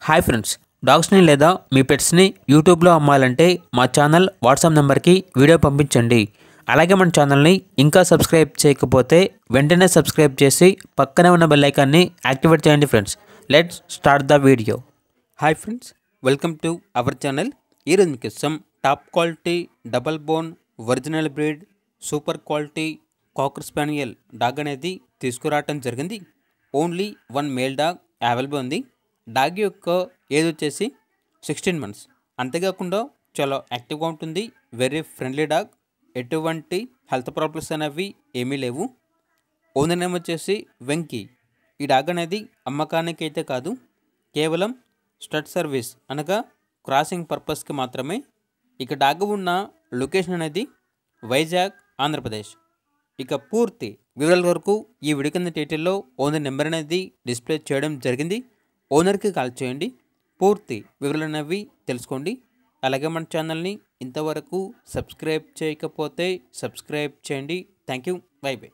Hi friends, డాగ్స్ని లేదా మీ పెట్స్ని యూట్యూబ్లో అమ్మాలంటే మా ఛానల్ వాట్సాప్ నెంబర్కి వీడియో పంపించండి. అలాగే మన ఛానల్ని ఇంకా సబ్స్క్రైబ్ చేయకపోతే వెంటనే సబ్స్క్రైబ్ చేసి పక్కనే ఉన్న బెల్ ఐకాన్ని యాక్టివేట్ చేయండి friends. Let's start the video. Hi friends, welcome to our channel. ఈరోజు మీకు some top quality double bone original breed super quality cocker spaniel dog అనేది తీసుకురావటం జరిగింది. Only one male dog available ఉంది. డాగ్ యొక్క age వచ్చేసి 16 months. అంతేకాకుండా చాలా యాక్టివ్గా ఉంటుంది. Very friendly dog. ఎటువంటి హెల్త్ ప్రాబ్లమ్స్ అనేవి ఏమీ లేవు. ఓనర్ నేమ్ వచ్చేసి వెంకీ. ఈ డాగ్ అనేది అమ్మకానికి అయితే కాదు, కేవలం స్టడ్ సర్వీస్ అనగా క్రాసింగ్ పర్పస్కి మాత్రమే. ఇక డాగ్ ఉన్న లొకేషన్ అనేది వైజాగ్, ఆంధ్రప్రదేశ్. ఇక పూర్తి వివరాల వరకు ఈ వీడియో కింద టైటిల్లో ఓనర్ నెంబర్ అనేది డిస్ప్లే చేయడం జరిగింది. ఓనర్కి కాల్ చేయండి, పూర్తి వివరాలు అనేవి తెలుసుకోండి. అలాగే మన ఛానల్ని ఇంతవరకు సబ్స్క్రైబ్ చేయకపోతే సబ్స్క్రైబ్ చేయండి. Thank you, by by.